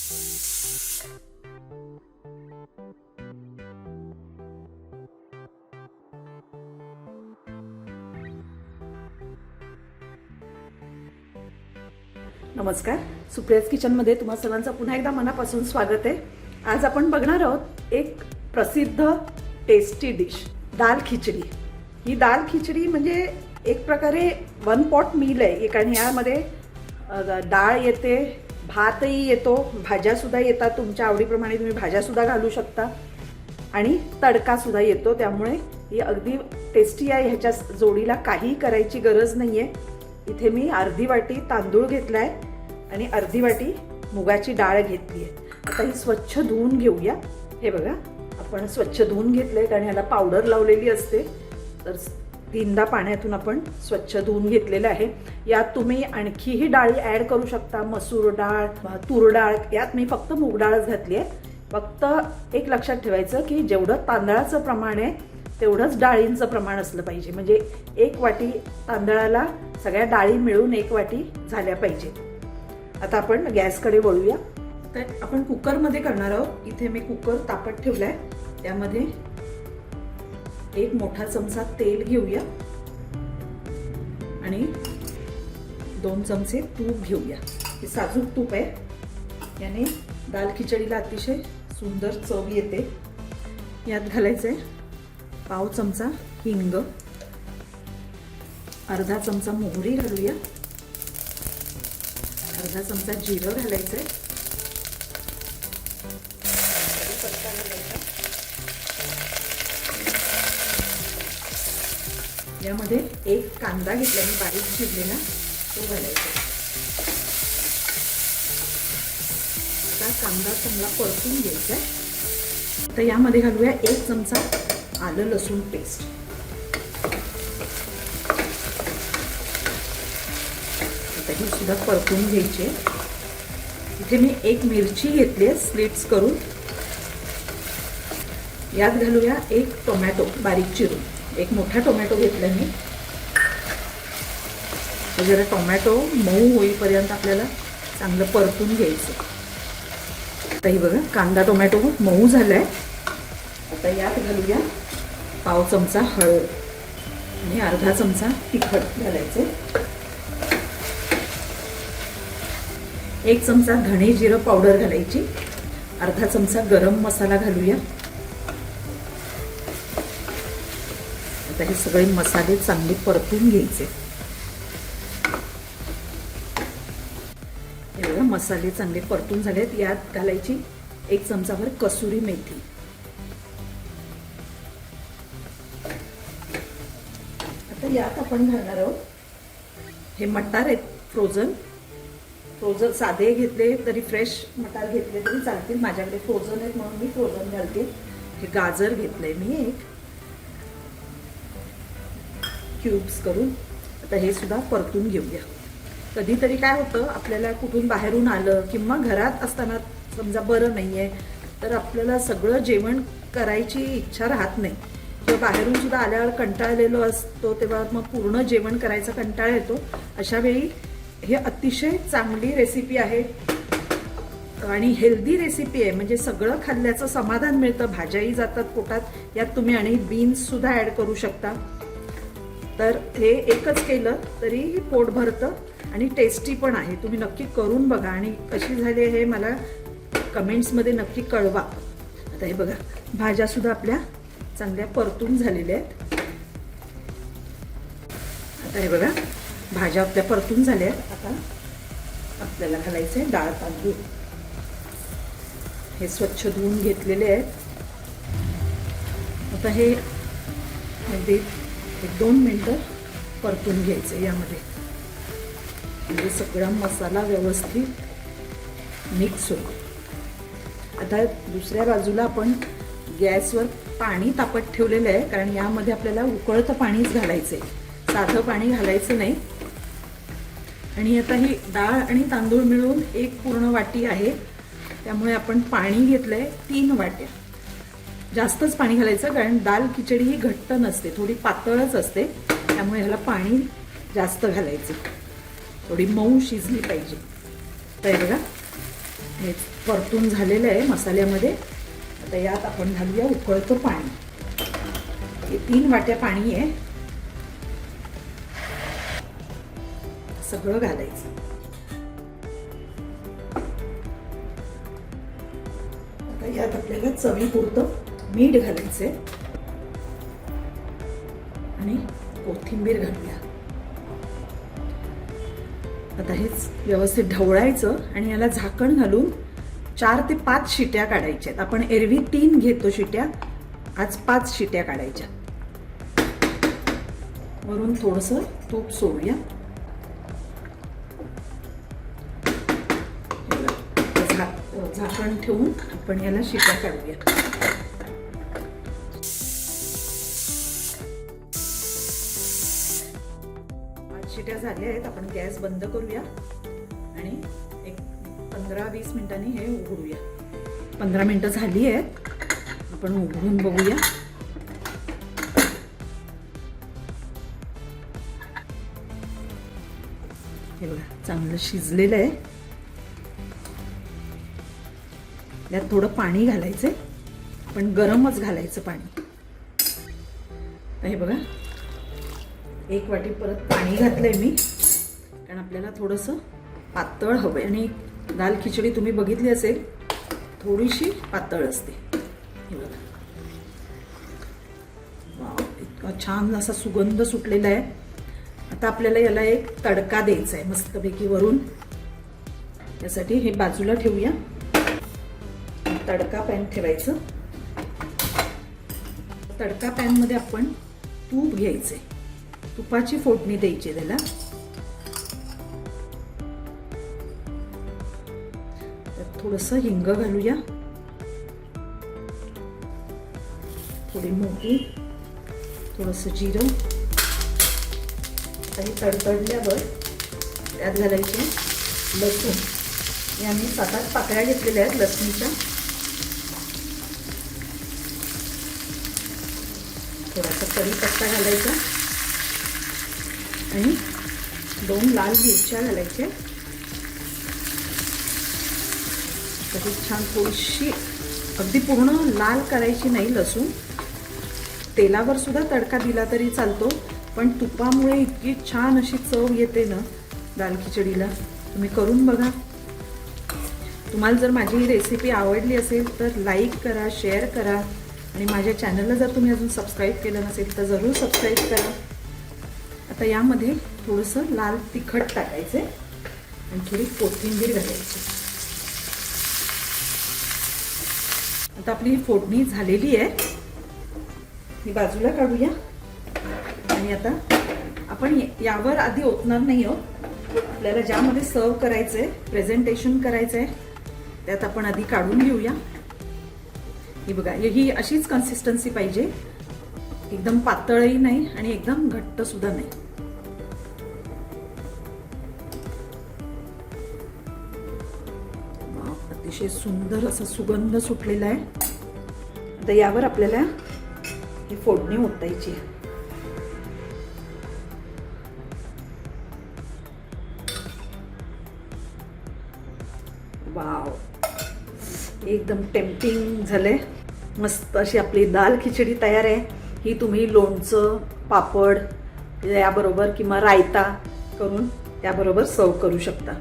नमस्कार, सुप्रियाज किचनमध्ये तुम्हा सर्वांचं पुन्हा एकदा मनापासून स्वागत आहे। आज आपण बघणार आहोत एक प्रसिद्ध टेस्टी डिश, दाल खिचडी। ही दाल खिचडी म्हणजे एक प्रकारे वन पॉट मील आहे, कारण यामध्ये डाळ येते, भातही येतो, भाज्यासुद्धा येतात, तुमच्या आवडीप्रमाणे तुम्ही भाज्यासुद्धा घालू शकता आणि तडकासुद्धा येतो। त्यामुळे ही अगदी टेस्टी आहे, ह्याच्या जोडीला काही करायची गरज नाही आहे। इथे मी अर्धी वाटी तांदूळ घेतलाय आणि अर्धी वाटी मुगाची डाळ घेतली आहे। आता ही स्वच्छ धुवून घेऊया। हे बघा, आपण स्वच्छ धुवून घेतलंय, कारण ह्याला पावडर लावलेली असते, तर 3दा पाण्यातून आपण स्वच्छ धुवून घेतलेलं आहे। यात तुम्ही आणखीही डाळी ॲड करू शकता, मसूर डाळ, तूर डाळ। यात मी फक्त मूग डाळच घातली आहे। फक्त एक लक्षात ठेवायचं की जेवढं तांदळाचं प्रमाण आहे तेवढंच डाळींचं प्रमाण असलं पाहिजे, म्हणजे 1 वाटी तांदळाला सगळ्या डाळी मिळून 1 वाटी झाल्या पाहिजे। आता आपण गॅसकडे वळूया। तर आपण कुकरमध्ये करणार आहोत। इथे मी कुकर तापत ठेवलाय, त्यामध्ये 1 मोठा चमचा तेल घेऊया आणि 2 चमचे तूप घेऊया। हे साजूक तूप आहे, याने दाल खिचडीला अतिशय सुंदर चव येते। यात घालायचंय पाव चमचा हिंग, अर्धा चमचा मोहरी घालूया, अर्धा चमचा जिरं घालायचंय, यामध्ये 1 कांदा घेतला मी बारीक चिरलेला, तो घालायचा। आता कांदा चांगला परतून घ्यायचा। तर यामध्ये घालूया 1 चमचा आलं लसूण पेस्ट, ही सुद्धा परतून घ्यायची। इथे मी 1 मिरची घेतली आहे स्लिट्स करून। यात घालूया 1 टोमॅटो बारीक चिरून, 1 मोठा टोमॅटो घेतला मी। जरा टोमॅटो मऊ होईपर्यंत आपल्याला चांगलं परतून घ्यायचं। आता ही बघा, कांदा टोमॅटो मऊ झालाय। आता यात घालूया पाव चमचा हळद आणि अर्धा चमचा तिखट घालायचे, 1 चमचा धणे जिरं पावडर घालायची, अर्धा चमचा गरम मसाला घालूया। आता हे सगळे मसाले चांगले परतून घ्यायचे। हे बघा, मसाले चांगले परतून झालेत। यात घालायची 1 चमचाभर कसुरी मेथी। आता यात आपण घालणार आहोत हे मटार आहेत फ्रोझन साधे घेतले तरी, फ्रेश मटार घेतले तरी चालतील, माझ्याकडे फ्रोझन आहेत म्हणून मी फ्रोझन घालते। हे गाजर घेतलंय मी 1 क्यूब्स करून। आता हे सुद्धा परतून घेऊया। कधीतरी काय होतं, आपल्याला कुठून बाहेरून आलं किंवा घरात असताना समजा बरं नाहीये, तर आपल्याला सगळं जेवण करायची इच्छा राहत नाही, किंवा बाहेरून सुद्धा आल्यावर कंटाळलेलो असतो, तेव्हा मग पूर्ण जेवण करायचा कंटाळा येतो। अशा वेळी हे अतिशय चांगली रेसिपी आहे आणि हेल्दी रेसिपी आहे, म्हणजे सगळं खाल्ल्याचं समाधान मिळतं, भाज्याही जातात पोटात। यात तुम्ही आणि बीन्स सुद्धा ॲड करू शकता। तर हे एकच केलं तरी पोट भरतं आणि टेस्टी पण आहे। तुम्ही नक्की करून बघा आणि कशी झाली हे मला कमेंट्समध्ये नक्की कळवा। आता हे बघा, भाज्या सुद्धा आपल्या चांगल्या परतून झालेल्या आहेत। आता हे बघा, भाज्या आपल्या परतून झाल्या आहेत। आता आपल्याला घालायचे डाळ तांदूळ, हे स्वच्छ धुवून घेतलेले आहेत। आता हे अगदी 1-2 मिनिटं परतून घ्यायचे यामध्ये, म्हणजे सगळा मसाला व्यवस्थित मिक्स होईल। आता दुसऱ्या बाजूला आपण गॅसवर पाणी तापत ठेवलेलं आहे, कारण यामध्ये आपल्याला उकळतं पाणीच घालायचंय, साधं पाणी घालायचं नाही। आणि आता ही डाळ आणि तांदूळ मिळून 1 पूर्ण वाटी आहे, त्यामुळे आपण पाणी घेतलंय 3 वाट्या। जास्तच पाणी घालायचं, कारण दाल खिचडी ही घट्ट नसते, थोडी पातळच असते, त्यामुळे ह्याला पाणी जास्त घालायचं, थोडी मऊ शिजली पाहिजे। तर बघा, हे परतून झालेलं आहे मसाल्यामध्ये. आता यात आपण घालूया उकळतं पाणी. हे 3 वाट्या पाणी आहे. सगळं घालायचं. आता यात आपल्याला चवीपुरतं मीठ घालायचंय आणि कोथिंबीर घालूया. आता हेच व्यवस्थित ढवळायचं आणि याला झाकण घालून 4 ते 5 शिट्या काढायच्या. आपण एरवी 3 घेतो शिट्या, आज 5 शिट्या काढायच्या. वरून थोडंसं तूप सोडूया. झाकण ठेवून आपण याला शिट्या काढूया. 5 शिट्या झाल्या आहेत. आपण गॅस बंद करूया आणि एक 15-20 मिनिटांनी हे उघडूया. 15 मिनिटं झाली आहेत. आपण उघडून बघूया. हे बघा चांगलं शिजलेलं आहे. यात थोडं पाणी घालायचंय, पण गरमच घालायचं पाणी. हे बघा 1 वाटी परत पाणी घातलंय मी, कारण आपल्याला थोडंसं पातळ हवंय. आणि दाल खिचडी तुम्ही बघितली असेल थोडीशी पातळ असते. हे बघा वाव, इतका छान असा सुगंध सुटलेला आहे. आता आपल्याला याला एक तडका द्यायचा आहे मस्तपैकी वरून. त्यासाठी हे बाजूला ठेवूया. तडका पॅन ठेवायचं. तडका पॅन मध्ये आपण तूप घ्यायचे. तुपाची फोडणी द्यायची त्याला. त्यात थोडंसं हिंग घालूया, थोडी मोहरी, थोडंसं जिरं. आता हे तडतडल्यावर त्यात घालायचे लसूण. हे आम्ही 7-8 पाकळ्या घेतलेल्या आहेत लसणीच्या. थोडासा कढीपत्ता घालायचा आणि 2 लाल मिरच्या घालायच्या. तशी छान थोडीशी, अगदी पूर्ण लाल करायची नाही लसूण. तेलावर सुद्धा तडका दिला तरी चालतो, पण तुपामुळे इतकी छान अशी चव येते ना दाल खिचडीला. तुम्ही करून बघा. तुम्हाला जर माझी ही रेसिपी आवडली असेल तर लाईक करा, शेअर करा आणि माझ्या चॅनलला जर तुम्ही अजून सबस्क्राईब केलं नसेल तर जरूर सबस्क्राईब करा. आता यामध्ये थोडंसं लाल तिखट टाकायचे आणि थोडी कोथिंबीर घालायची. आता आपली ही फोडणी झालेली आहे. ही बाजूला काढूया. आणि आता आपण यावर आधी ओतणार नाही आहोत. आपल्याला ज्यामध्ये सर्व करायचंय, प्रेझेंटेशन करायचंय, त्यात आपण आधी काढून घेऊया. ही बघा, ही अशीच कन्सिस्टन्सी पाहिजे. एकदम पातळही नाही आणि एकदम घट्ट सुद्धा नाही. अतिशय सुंदर असा सुगंध सुटलेला आहे. आता यावर आपल्याला ही फोडणी ओतायची. वाव, एकदम टेम्पटिंग झालंय. मस्त अशी आपली दाल खिचडी तयार आहे. ही तुम्ही लोणचं, पापड याबरोबर किंवा रायता करून त्याबरोबर सर्व करू शकता.